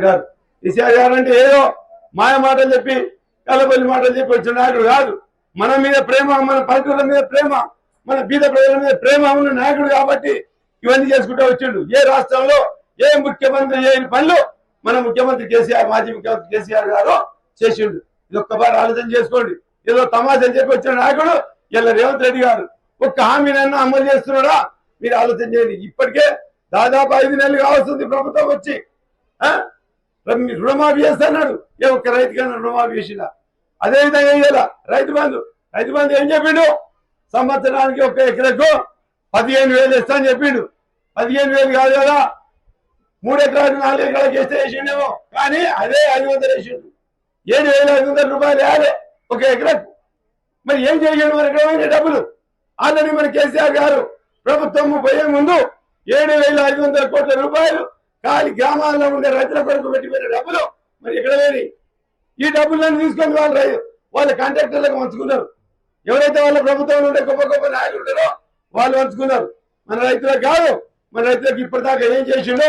గారు కేసీఆర్ గారు అంటే ఏదో మాయ మాటలు చెప్పి కలబల్లి మాటలు చెప్పి వచ్చిన నాయకుడు కాదు. మన మీద ప్రేమ, మన పల్లెటూళ్ళ మీద ప్రేమ, మన బీద ప్రజల మీద ప్రేమ ఉన్న నాయకుడు కాబట్టి ఇవన్నీ చేసుకుంటూ వచ్చిండు. ఏ రాష్ట్రంలో ఏ ముఖ్యమంత్రి చేయని పనులు మన ముఖ్యమంత్రి కేసీఆర్, మాజీ ముఖ్యమంత్రి కేసీఆర్ గారు చేసిండు. ఇది ఒక్కసారి ఆలోచన చేసుకోండి. ఏదో తమాషా చెప్పి వచ్చిన నాయకుడు ఇలా రేవంత్ రెడ్డి గారు ఒక్క హామీనన్నా అమలు చేస్తున్నాడా మీరు ఆలోచన చేయండి. ఇప్పటికే దాదాపు 5 నెలలు కావస్తుంది ప్రభుత్వం వచ్చి. రుణమాఫీ చేస్తున్నాడు, ఏ ఒక్క రైతుకైనా రుణమాఫీ చేసినా. అదేవిధంగా ఇవాళ రైతు బంధు ఏం చెప్పిండు? సంవత్సరానికి ఒక ఎకరకు 15,000 ఇస్తా అని చెప్పిండు. 15,000 కాదు కదా, 3 ఎకరాలు 4 ఎకరాలకు వేస్తే వేసిండేమో, కానీ అదే 500 వేసిండు. 7,500 రూపాయలు వేయాలి ఒక ఎకరకు. మరి ఏం చేయండి? మన ఎకరమైన డబ్బులు ఆల్రెడీ మన కేసీఆర్ గారు ప్రభుత్వం పోయే ముందు 7,500 కోట్ల రూపాయలు ఖాళీ గ్రామాల్లో ఉండే రైతుల కొరకు పెట్టిపోయిన డబ్బులు మరి ఎక్కడ లేని. ఈ డబ్బులను తీసుకొని వాళ్ళ కాంట్రాక్టర్లకు పంచుకున్నారు. ఎవరైతే వాళ్ళ ప్రభుత్వంలో ఉండే గొప్ప గొప్ప నాయకులు ఉంటారో వాళ్ళు పంచుకున్నారు. మన రైతులకు కాదు. మన రైతులకు ఇప్పటిదాకా ఏం చేసిండో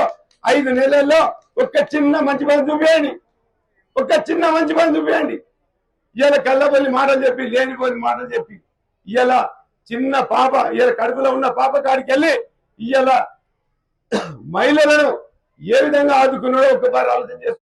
5 నెలల్లో ఒక్క చిన్న మంచి పని చూపించండి, ఒక్క చిన్న మంచి పని చూపించండి. ఇవాళ కళ్ళబల్లి మాటలు చెప్పి, లేనిపోని మాటలు చెప్పి, ఇవాళ చిన్న పాప, ఇవాళ కడుపులో ఉన్న పాప కాడికి వెళ్ళి ఇవాళ మహిళలను ఏ విధంగా ఆదుకున్నాడో ఒక్కసారి ఆలోచన చేస్తారు.